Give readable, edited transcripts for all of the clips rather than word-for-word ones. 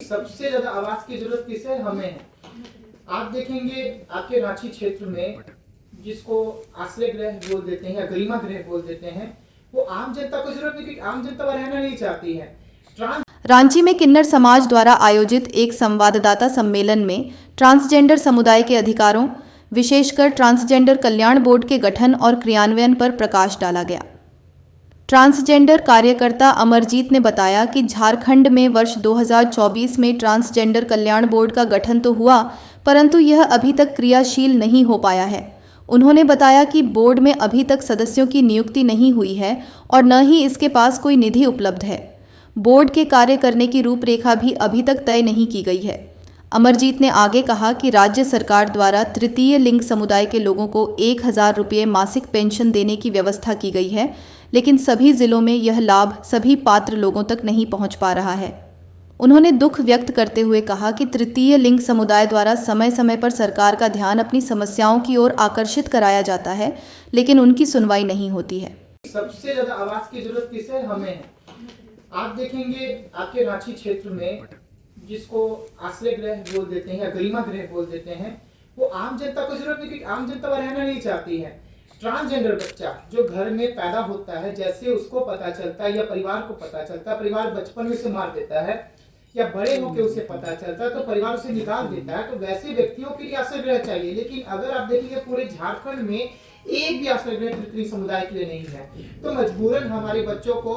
सबसे ज्यादा आवाज की जरूरत किसे है? हमें है। आप देखेंगे आपके रांची क्षेत्र में, जिसको आश्रय गृह बोल देते हैं या गरिमा गृह बोल देते हैं, वो आम जनता को जरूरत नहीं, क्योंकि आम जनता रहना नहीं चाहती है। रांची में किन्नर समाज द्वारा आयोजित एक संवाददाता सम्मेलन में ट्रांसजेंडर समुदाय के अधिकारों, विशेषकर ट्रांसजेंडर कल्याण बोर्ड के गठन और क्रियान्वयन पर प्रकाश डाला गया। ट्रांसजेंडर कार्यकर्ता अमरजीत ने बताया कि झारखंड में वर्ष 2024 में ट्रांसजेंडर कल्याण बोर्ड का गठन तो हुआ, परंतु यह अभी तक क्रियाशील नहीं हो पाया है। उन्होंने बताया कि बोर्ड में अभी तक सदस्यों की नियुक्ति नहीं हुई है और न ही इसके पास कोई निधि उपलब्ध है। बोर्ड के कार्य करने की रूपरेखा भी अभी तक तय नहीं की गई है। अमरजीत ने आगे कहा कि राज्य सरकार द्वारा तृतीय लिंग समुदाय के लोगों को 1000 रुपये मासिक पेंशन देने की व्यवस्था की गई है, लेकिन सभी जिलों में यह लाभ सभी पात्र लोगों तक नहीं पहुंच पा रहा है। उन्होंने दुख व्यक्त करते हुए कहा कि तृतीय लिंग समुदाय द्वारा समय समय पर सरकार का ध्यान अपनी समस्याओं की ओर आकर्षित कराया जाता है, लेकिन उनकी सुनवाई नहीं होती है। सबसे ज्यादा आवाज की जरूरत किसे है? हमें है। आप देखेंगे आपके रांची क्षेत्र में, जिसको आश्रय गृह बोल देते हैं या गरिमा गृह बोल देते हैं, वो आम जनता को जरूरत नहीं, क्योंकि आम जनता रहना नहीं चाहती है। ट्रांसजेंडर बच्चा जो घर में पैदा होता है, जैसे उसको पता चलता है या परिवार को पता चलता है, परिवार बचपन में उसे मार देता है या बड़े होकर उसे पता चलता है तो परिवार उसे निकाल देता है, तो वैसे व्यक्तियों के लिए आश्रय गृह चाहिए। लेकिन अगर आप देखेंगे पूरे झारखंड में एक भी आश्रय गृह तृतीय समुदाय के लिए नहीं है, तो मजबूरन हमारे बच्चों को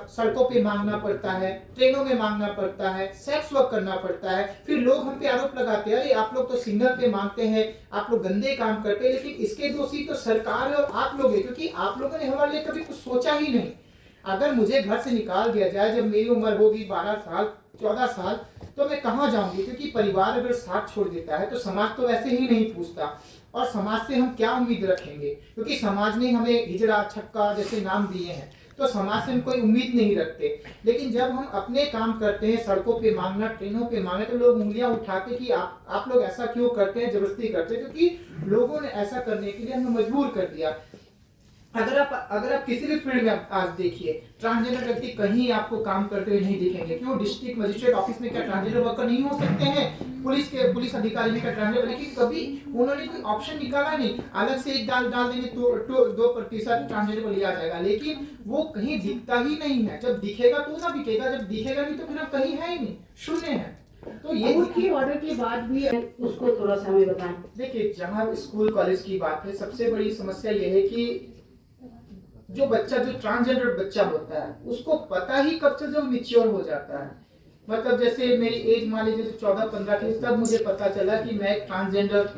सड़कों पे मांगना पड़ता है, ट्रेनों में मांगना पड़ता है, सेक्स वर्क करना पड़ता है। फिर लोग हम पे आरोप लगाते हैं, अरे आप लोग तो सिग्नल पे मांगते हैं, आप लोग गंदे काम करते हैं, लेकिन इसके दोषी तो सरकार है और आप लोग हैं, क्योंकि आप लोगों ने हमारे लिए कभी कुछ सोचा ही नहीं। अगर मुझे घर से निकाल दिया जाए जब मेरी उम्र होगी 12 साल 14 साल, तो मैं कहाँ जाऊंगी? क्योंकि परिवार अगर साथ छोड़ देता है तो समाज तो वैसे ही नहीं पूछता, और समाज से हम क्या उम्मीद रखेंगे? क्योंकि समाज ने हमें हिजड़ा छक्का जैसे नाम दिए हैं, तो समाज से हम कोई उम्मीद नहीं रखते। लेकिन जब हम अपने काम करते हैं, सड़कों पे मांगना, ट्रेनों पे मांगना, तो लोग उंगलियां उठाते कि आप लोग ऐसा क्यों करते हैं, जबरदस्ती करते हैं, क्योंकि लोगों ने ऐसा करने के लिए हमें मजबूर कर दिया। अगर आप किसी भी फील्ड में आज देखिए, ट्रांसजेंडर व्यक्ति कहीं आपको काम करते हुए नहीं दिखेंगे। क्यों? डिस्ट्रिक्ट मजिस्ट्रेट ऑफिस में क्या ट्रांसजेंडर वर्कर नहीं हो सकते हैं? पुलिस अधिकारी में क्या ट्रांसजेंडर? लेकिन कभी उन्होंने कोई ऑप्शन निकाला नहीं। अलग से एक डाल देंगे तो 2% ट्रांसजेंडर को लिया जाएगा, लेकिन वो कहीं दिखता ही नहीं है। जब दिखेगा तो ना बिकेगा, जब दिखेगा नहीं तो फिर कहीं है ही नहीं, शून्य है। तो ये की ऑर्डर के बाद भी उसको थोड़ा सा हमें बताएं। देखिए, जहाँ स्कूल कॉलेज की बात है, सबसे बड़ी समस्या ये है कि जो ट्रांसजेंडर बच्चा होता है, उसको पता ही कब से जब मैच्योर हो जाता है। मतलब जैसे मेरी एज मान लीजिए 14-15 की, तब मुझे पता चला कि मैं एक ट्रांसजेंडर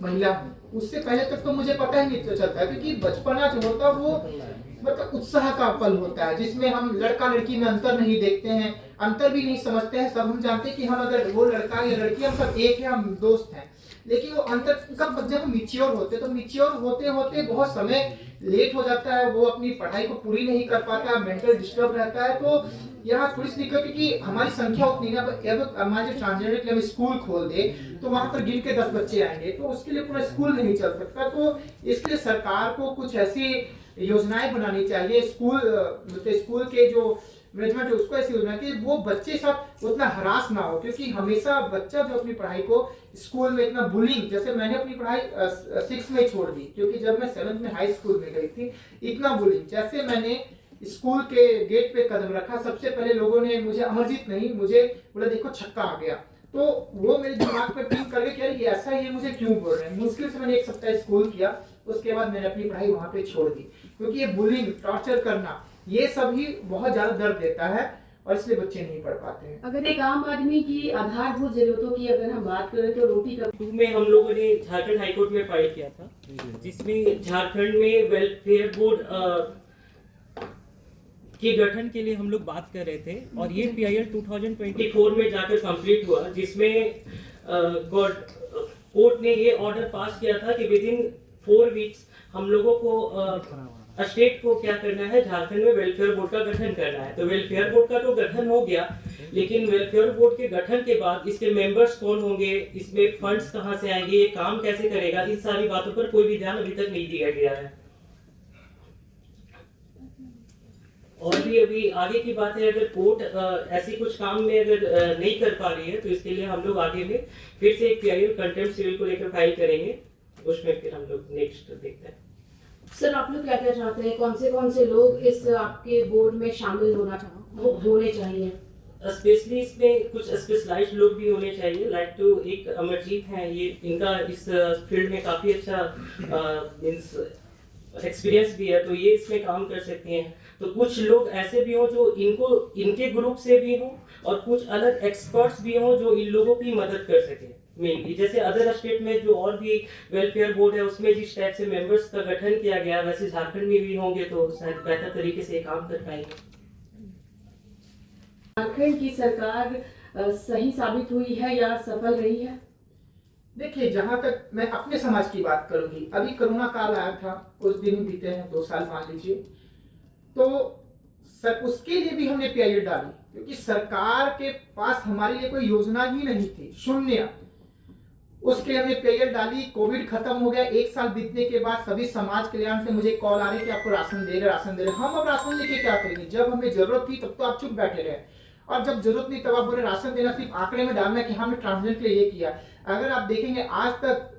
महिला हूँ। उससे पहले तक तो मुझे पता ही नहीं चलता, क्योंकि बचपना जो होता है वो मतलब उत्साह का पल होता है, जिसमें हम लड़का लड़की में अंतर नहीं देखते हैं, अंतर भी नहीं समझते हैं। सब हम जानते हैं कि हम अगर वो लड़का या लड़की, हम सब एक है, हम दोस्त हैं। लेकिन वो अंतर कब, जब मैच्योर होते, तो मैच्योर होते होते बहुत समय लेट हो जाता है, वो अपनी पढ़ाई को पूरी नहीं कर पाता, मेंटल डिस्टर्ब रहता है। तो यहाँ थोड़ी सी दिक्कत, क्योंकि हमारी संख्या उतनी ना, अब हमारे ट्रांसजेंडर के लिए हम स्कूल खोल दे तो वहां पर गिन के 10 बच्चे आएंगे, तो उसके लिए पूरा स्कूल नहीं चल सकता। तो इसके लिए सरकार को कुछ ऐसी योजनाएं बनानी चाहिए। स्कूल के जो मैनेजमेंट है उसको ऐसी योजना कि वो बच्चे साथ उतना हरास ना हो, क्योंकि हमेशा बच्चा जो अपनी पढ़ाई को स्कूल में इतना बुलिंग, जैसे मैंने अपनी पढ़ाई 6 में छोड़ दी, क्योंकि जब मैं 7th में हाई स्कूल में गई थी, इतना बुलिंग, जैसे मैंने स्कूल के गेट पे कदम रखा, सबसे पहले लोगों ने मुझे, अमरजीत नहीं, मुझे बोला देखो छक्का आ गया। तो वो मेरे दिमाग पे पिन करके कह रही ऐसा ये मुझे क्यों बोल रहे हैं। मुश्किल से मैंने 1 सप्ताह स्कूल किया, उसके बाद मैंने अपनी पढ़ाई वहां पे छोड़ दी, क्योंकि ये बुलिंग, टॉर्चर करना, ये सब ही बहुत ज्यादा दर्द देता है और इसलिए बच्चे नहीं पढ़ पाते हैं। अगर एक आम आदमी की आधारभूत जरूरतों की अगर हम बात करें तो रोटी का में हम लोगों ने झारखंड हाईकोर्ट में फाइल किया था, जिसमें झारखंड में वेलफेयर बोर्ड के गठन के लिए हम लोग बात कर रहे थे, और ये PIL 2024 में जाकर कंप्लीट हुआ, जिसमें कोर्ट ने ये ऑर्डर पास किया था कि विदिन 4 वीक्स हम लोगों को स्टेट को क्या करना है, झारखंड में वेलफेयर बोर्ड का गठन करना है। तो वेलफेयर बोर्ड का तो गठन हो गया, लेकिन वेलफेयर बोर्ड के गठन के बाद इसके मेंबर्स कौन होंगे, इसमें फंड्स कहां से आएंगे, ये काम कैसे करेगा, इन सारी बातों पर कोई भी ध्यान अभी तक नहीं दिया गया है। और भी अभी आगे की बात है, अगर कोर्ट ऐसी कुछ काम में अगर नहीं कर पा रही है तो इसके लिए हम लोग आगे में फिर से एक PIL कंटेम्प्ट सिविल को लेकर फाइल करेंगे, उसमें फिर हम लोग नेक्स्ट देखते हैं। सर आप लोग क्या क्या चाहते हैं, कौन से लोग इस आपके बोर्ड में शामिल होने चाहिए? स्पेशली इसमें कुछ स्पेशलाइज्ड लोग भी होने चाहिए, लाइक तो एक अमरजीत हैं, ये इनका इस फील्ड में काफ़ी अच्छा मीन्स एक्सपीरियंस भी है, तो ये इसमें काम कर सकते हैं। तो कुछ लोग ऐसे भी हों जो इनके ग्रुप से भी हों, और कुछ अलग एक्सपर्ट्स भी हों जो इन लोगों की मदद कर सकें। मेनली जैसे अदर स्टेट में जो और भी वेलफेयर बोर्ड है उसमें जिस टाइप से मेंबर्स का गठन किया गया, वैसे झारखंड में भी होंगे तो शायद बेहतर तरीके से काम कर पाएंगे। झारखंड की सरकार सही साबित हुई है या सफल रही है? देखिए, जहां तक मैं अपने समाज की बात करूंगी, अभी कोरोना काल आया था, कुछ दिन बीते हैं, 2 साल मान लीजिए, तो सर उसके लिए भी हमने PIL डाली, क्योंकि सरकार के पास हमारे लिए कोई योजना ही नहीं थी, शून्य। उसके लिए हमने PIL डाली, कोविड खत्म हो गया, 1 साल बीतने के बाद सभी समाज कल्याण से मुझे कॉल आ रही कि आपको राशन दे रहे। हम अब राशन लेके क्या करेंगे, जब हमें जरूरत थी तब तो आप चुप बैठे रहे, और जब जरूरत नहीं तब आप बोले राशन देना, सिर्फ आंकड़े में डालना कि हमने ट्रांसजेंडर के लिए ये किया। अगर आप देखेंगे आज तक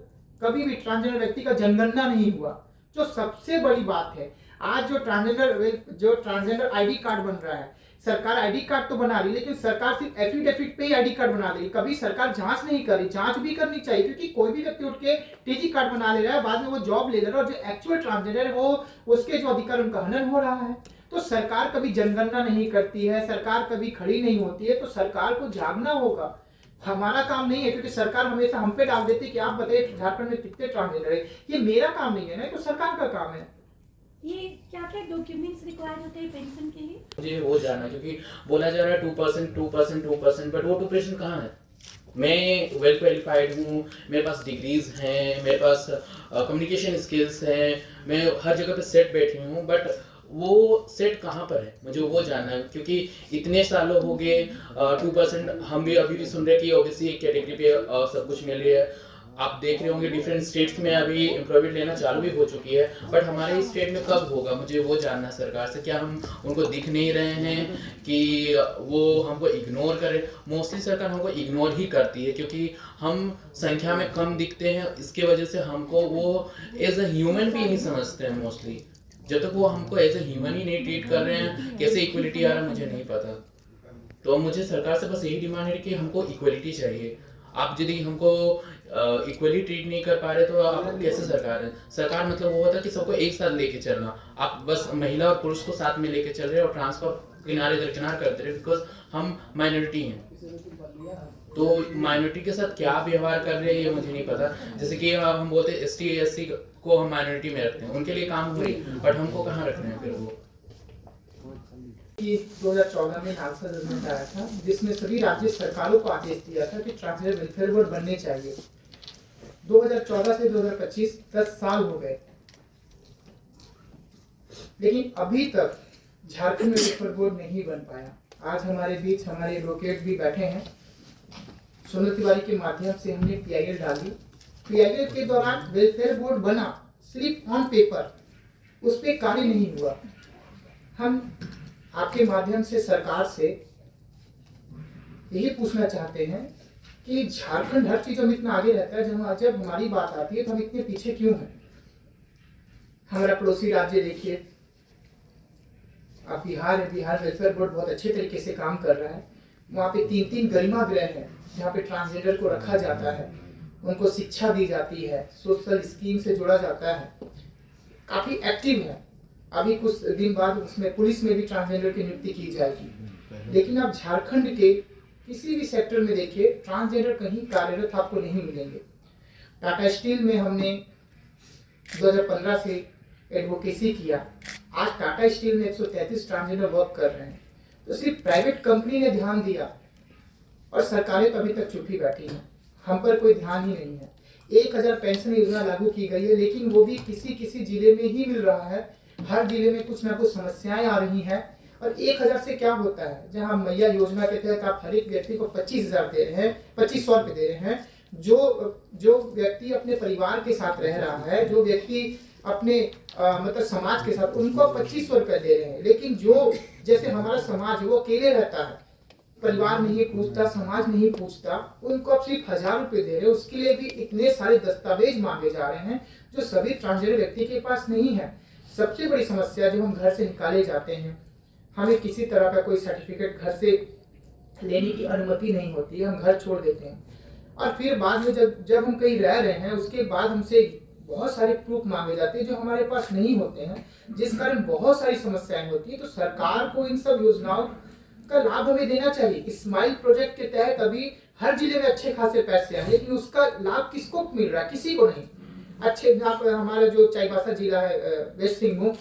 कभी भी ट्रांसजेंडर व्यक्ति का जनगणना नहीं हुआ, जो सबसे बड़ी बात है। आज जो ट्रांसजेंडर ID कार्ड बन रहा है, सरकार ID कार्ड तो बना रही, लेकिन सरकार सिर्फ एफिडेविट पे ही ID कार्ड बना रही, कभी सरकार जांच नहीं कर रही। जांच भी करनी चाहिए, क्योंकि कोई भी व्यक्ति उठ के TG कार्ड बना ले रहा है, बाद में वो जॉब ले ले रहा है, और जो एक्चुअल ट्रांसजेंडर है वो उसके जो अधिकार उनका हनन हो रहा है। तो सरकार कभी जनगणना नहीं करती है, सरकार कभी खड़ी नहीं होती है, तो सरकार को जागना होगा। हमारा काम नहीं है, क्योंकि सरकार हमेशा हम पे डाल देती है कि आप बताइए झारखंड में कितने ट्रांसजेंडर है। ये मेरा काम नहीं है ना, तो सरकार का काम है। ये क्या क्या डॉक्यूमेंट्स रिक्वायर होते हैं पेंशन के लिए? मुझे वो जानना, क्योंकि बोला जा रहा है 2%, बट वो 2% कहाँ है? मैं वेल क्वालिफाइड हूँ, मेरे पास डिग्रीज हैं, मेरे पास कम्युनिकेशन स्किल्स हैं, मैं हर जगह पे सेट बैठी हूँ, बट वो सेट कहाँ पर है, मुझे वो जानना है। क्योंकि इतने सालों हो गए, 2% हम भी अभी भी सुन रहे हैं कि ओबीसी कैटेगरी पे सब कुछ मिल रही है। आप देख रहे होंगे डिफरेंट स्टेट्स में अभी एम्प्लॉयमेंट लेना चालू भी हो चुकी है, बट हमारे स्टेट में कब होगा, मुझे वो जानना सरकार से। क्या हम उनको दिख नहीं रहे हैं कि वो हमको इग्नोर करें? मोस्टली सरकार हमको इग्नोर ही करती है, क्योंकि हम संख्या में कम दिखते हैं, इसके वजह से हमको वो एज अ ह्यूमन भी नहीं समझते हैं मोस्टली। जब तक वो हमको एज ए ह्यूमन ही नहीं ट्रीट कर रहे हैं, कैसे इक्वलिटी आ रहा है मुझे नहीं पता। तो मुझे सरकार से बस यही डिमांड है कि हमको इक्वलिटी चाहिए। आप यदि हमको इक्वली ट्रीट नहीं कर पा रहे तो आप कैसे सरकार है? सरकार मतलब वो होता है कि सबको एक साथ लेके चलना। आप बस महिला और पुरुष को साथ में लेके चल रहे हो और ट्रांसफर किनारे दरकिनार करते रहे, बिकॉज हम माइनॉरिटी हैं। तो माइनॉरिटी के साथ क्या व्यवहार कर रहे हैं ये मुझे नहीं पता। जैसे कि हम बोलते हैं ST SC को हम माइनॉरिटी में रखते हैं, उनके लिए काम हो रही, बट हमको कहाँ रख रहे हैं फिर वो? 2014 में नालसा जजमेंट आया था, जिसमें सभी राज्य सरकारों को आदेश दिया था कि ट्रांसजेंडर वेलफेयर बोर्ड बनने चाहिए। 2014 से 2025 10 साल हो गए, लेकिन अभी तक झारखंड में वेलफेयर बोर्ड नहीं बन पाया। आज हमारे बीच हमारे एडवोकेट भी बैठे हैं। सोनल तिवारी के माध्यम से हमने PIL डाली। PIL के दौरान वेलफेयर बोर्ड बना, सिर्फ ऑन पेपर, उस पर कार्य नहीं हुआ। हम आपके माध्यम से सरकार से यही पूछना चाहते हैं कि झारखंड हर चीजों में इतना आगे रहता है, जब हमारी बात आती है तो हम इतने पीछे क्यों हैं? हमारा पड़ोसी राज्य देखिए, आप बिहार है, बिहार वेलफेयर बोर्ड बहुत अच्छे तरीके से काम कर रहा है। वहाँ पे 3-3 गरिमा गृह है, जहाँ पे ट्रांसजेंडर को रखा जाता है, उनको शिक्षा दी जाती है, सोशल स्कीम से जोड़ा जाता है, काफी एक्टिव है। अभी कुछ दिन बाद उसमें पुलिस में भी ट्रांसजेंडर की नियुक्ति की जाएगी। लेकिन आप झारखंड के किसी भी सेक्टर में देखिए, ट्रांसजेंडर कहीं कार्यरत आपको नहीं मिलेंगे। टाटा स्टील में हमने 2015 से एडवोकेसी किया। आज टाटा स्टील में 133 ट्रांसजेंडर वर्क कर रहे हैं। तो सिर्फ प्राइवेट कंपनी ने ध्यान दिया और सरकारें तो अभी तक चुप ही बैठी हैं, हम पर कोई ध्यान ही नहीं है। 1000 पेंशन योजना लागू की गई है, लेकिन वो भी किसी जिले में ही मिल रहा है। हर जिले में कुछ ना कुछ समस्याएं आ रही हैं। और 1000 से क्या होता है, जहां मैया योजना के तहत आप हर एक व्यक्ति को 25,000 दे रहे हैं, 2500 रुपये दे रहे हैं। जो व्यक्ति अपने परिवार के साथ रह रहा है, जो व्यक्ति अपने मतलब समाज के साथ, उनको 2500 रुपये दे रहे हैं। लेकिन जो जैसे हमारा समाज है वो अकेले रहता है, परिवार नहीं पूछता, समाज नहीं पूछता, उनको आप सिर्फ 1000 रुपये दे रहे हैं। उसके लिए भी इतने सारे दस्तावेज मांगे जा रहे हैं जो सभी ट्रांसजेंडर व्यक्ति के पास नहीं है। सबसे बड़ी समस्या, जब हम घर से निकाले जाते हैं, हमें किसी तरह का कोई सर्टिफिकेट घर से लेने की अनुमति नहीं होती है, हम घर छोड़ देते हैं। और फिर बाद में जब हम कहीं रह रहे हैं, उसके बाद हमसे बहुत सारे प्रूफ मांगे जाते हैं जो हमारे पास नहीं होते हैं, जिस कारण बहुत सारी समस्याएं होती हैं। तो सरकार को इन सब योजनाओं का लाभ हमें देना चाहिए। स्माइल प्रोजेक्ट के तहत अभी हर जिले में अच्छे खासे पैसे हैं, लेकिन उसका लाभ किसको मिल रहा है? किसी को नहीं। अच्छे हमारा जो चाईबासा जिला है वेस्ट सिंहभूम,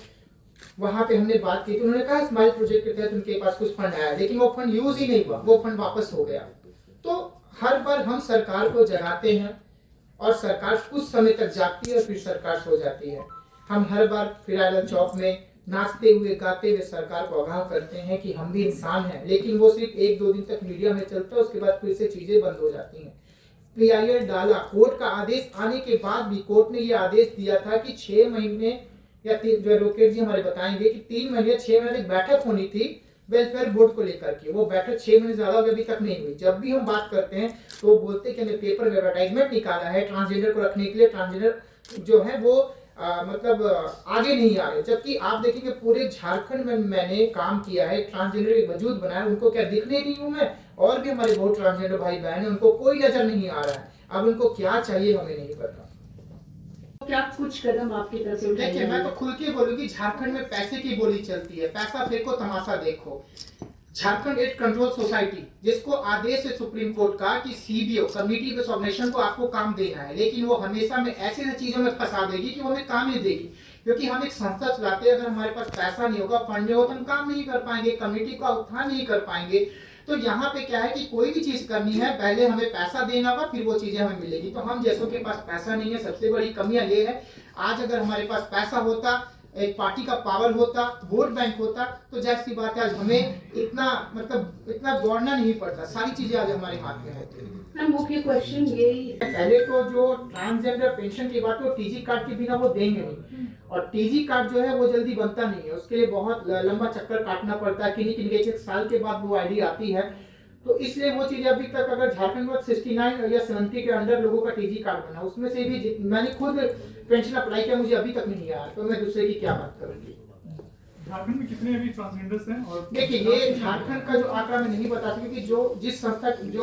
वहां पे हमने बात की तो उन्होंने कहा स्माइल प्रोजेक्ट के तहत उनके पास कुछ फंड आया, लेकिन वो फंड यूज ही नहीं हुआ, वो फंड वापस हो गया। तो हर बार हम सरकार को जगाते हैं और सरकार कुछ समय तक जागती है और फिर सरकार सो जाती है। हम हर बार फिराइल चौक में नाचते हुए गाते हुए सरकार को आगाह करते हैं कि हम भी इंसान हैं, लेकिन वो सिर्फ 1-2 दिन तक मीडिया में चलता है, उसके बाद फिर से चीजें बंद हो जाती हैं। PIL डाला, कोर्ट का आदेश आने के बाद भी कोर्ट ने ये आदेश दिया था कि 6 महीने या जो एडवोकेट जी हमारे बताएंगे कि 3 महीने 6 महीने तक बैठक होनी थी वेलफेयर बोर्ड को लेकर के। वो बैठक 6 महीने ज्यादा अभी तक नहीं हुई। जब भी हम बात करते हैं तो वो बोलते कि हमने पेपर में एडवर्टाइजमेंट निकाला है ट्रांसजेंडर को रखने के लिए, ट्रांसजेंडर जो है वो मतलब आगे नहीं आ रहे। जबकि आप देखेंगे पूरे झारखंड में मैंने काम किया है, ट्रांसजेंडर के वजूद बनाया, उनको क्या दिखने नहीं हूँ मैं? और भी हमारे बहुत ट्रांसजेंडर भाई बहन है, उनको कोई नजर नहीं आ रहा है। अब उनको क्या चाहिए हमें नहीं पता। क्या कुछ कदम आपकी तरफ से उठाए देखिए, मैं जाएंगे? तो खुल के बोलूंगी, झारखंड में पैसे की बोली चलती है, पैसा फेंको तमाशा देखो। झारखंड एड कंट्रोल सोसाइटी, जिसको आदेश है सुप्रीम कोर्ट का कि CBO कमेटी बेस्ड ऑर्गेनाइजेशन को आपको काम देना है, लेकिन वो हमेशा में ऐसी चीजों में फंसा देगी कि वो हमें काम नहीं देगी। क्योंकि हम एक संस्था चलाते हैं, अगर हमारे पास पैसा नहीं होगा, फंड नहीं होगा, तो हम काम नहीं कर पाएंगे, कमेटी का उत्थान नहीं कर पाएंगे। तो यहाँ पे क्या है कि कोई भी चीज करनी है पहले हमें पैसा देना होगा, फिर वो चीजें हमें मिलेगी। तो हम जैसों के पास पैसा नहीं है, सबसे बड़ी कमियां ये है। आज अगर हमारे पास पैसा होता, एक पार्टी का पावर होता, वोट बैंक होता, तो जाहिर सी बात है आज हमें इतना दौड़ना नहीं पड़ता। सारी चीजें आज हमारे हाथ में होती है। मुख्य क्वेश्चन यही पहले तो जो ट्रांसजेंडर पेंशन की बात है, वो TG कार्ड के बिना वो देंगे नहीं, और TG कार्ड जो है वो जल्दी बनता नहीं है, उसके लिए बहुत लंबा चक्कर काटना पड़ता है। किन्हीं 1 साल के बाद वो ID आती है। तो इसलिए वो चीज अभी तक, अगर झारखंड में 69 या 70 के अंडर लोगों का TG कार्ड बना, उसमें से भी मैंने खुद पेंशन अप्लाई किया, मुझे अभी तक नहीं आया, तो मैं दूसरे की क्या बात करूंगी। झारखंड में कितने अभी ट्रांसजेंडर्स हैं? और देखिए, ये झारखंड का जो आंकड़ा मैं नहीं बता सकती, कि जो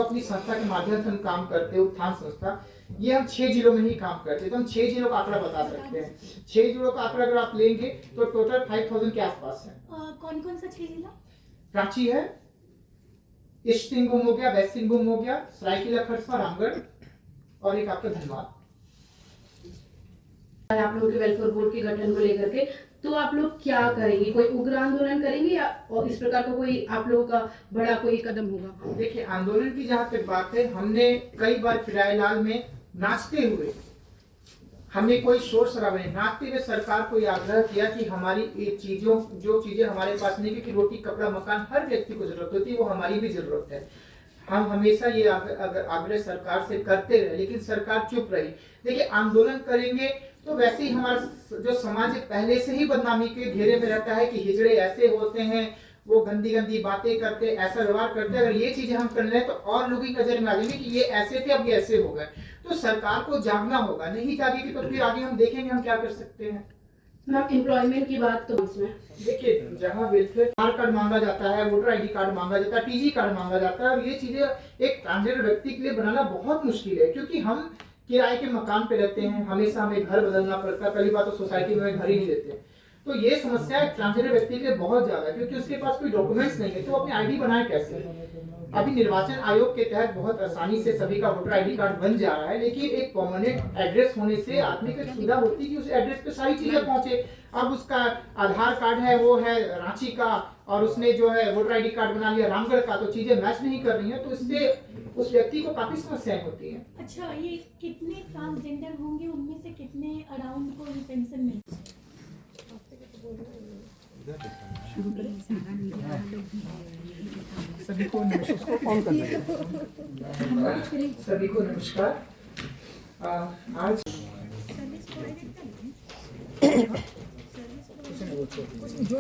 अपनी संस्था के माध्यम से हम काम करते हैं, उत्थान संस्था, ये हम 6 जिलों में ही काम करते हैं, तो हम 6 जिलों का आंकड़ा बता सकते हैं। 6 जिलों का आंकड़ा अगर आप लेंगे तो टोटल 5000 के आसपास है। कौन कौन सा 6 जिला? रांची है, ईस्ट सिंहभूम हो गया, वेस्ट सिंहभूम हो गया, सरायकेला खरसावां, रामगढ़, और एक आपका धनबाद। आप लोगों के वेलफेयर बोर्ड के गठन को लेकर के, तो आप लोग क्या करेंगे? कोई उग्र आंदोलन करेंगे या और इस प्रकार का कोई आप लोगों का बड़ा कोई कदम होगा? देखिए, आंदोलन की जहाँ तक बात है, हमने कई बार फिराइलाल में नाचते हुए, हमें कोई शोर शराबा नहीं, नाचते हुए सरकार को ये आग्रह किया कि हमारी जो चीजें हमारे पास नहीं, क्योंकि रोटी कपड़ा मकान हर व्यक्ति को जरूरत होती है, वो हमारी भी जरूरत है। हम हमेशा ये आग्रह सरकार से करते रहे, लेकिन सरकार चुप रही। देखिए, आंदोलन करेंगे तो वैसे ही हमारा जो समाज पहले से ही बदनामी के घेरे में रहता है कि हिजड़े ऐसे होते हैं, वो गंदी गंदी बातें करते, ऐसा व्यवहार करते। अगर ये चीजें हम कर रहे हैं तो और लोगों की नजर में आ जाएंगे कि ये ऐसे थे, अब ये ऐसे हो गए। तो सरकार को जागना होगा, नहीं जागेगी तो फिर आगे हम देखेंगे हम क्या कर सकते हैं। एम्प्लॉयमेंट की बात तो इसमें देखिए, जहाँ वेलफेयर कार्ड मांगा जाता है, वोटर ID कार्ड मांगा जाता है, TG कार्ड मांगा जाता है, और ये चीजें एक ट्रांसजेंडर व्यक्ति के लिए बनाना बहुत मुश्किल है, क्योंकि हम किराए के मकान पे रहते हैं, हमेशा हमें घर बदलना पड़ता है। पहली बात तो सोसाइटी में घर ही नहीं देते, तो ये समस्या ट्रांसजेंडर व्यक्ति के लिए बहुत ज्यादा है, क्योंकि उसके पास कोई डॉक्यूमेंट्स नहीं है, तो अपनी ID बनाए कैसे? अभी निर्वाचन आयोग के तहत बहुत आसानी से सभी का वोटर ID कार्ड बन जा रहा है, लेकिन एक परमानेंट एड्रेस होने से आदमी को सुविधा होती है कि उस एड्रेस पे सारी चीजें पहुंचे। अब उसका आधार कार्ड है, वो है रांची का, और उसने जो है वोटर ID कार्ड बना लिया रामगढ़ का, तो चीजें मैच नहीं कर रही हैं, तो इससे उस व्यक्ति को काफी समस्याएं होती हैं। अच्छा, ये कितने ट्रांसजेंडर होंगे, उनमें से कितने अराउंड को पेंशन मिलेगी? सभी को नमस्कार। आज कुछ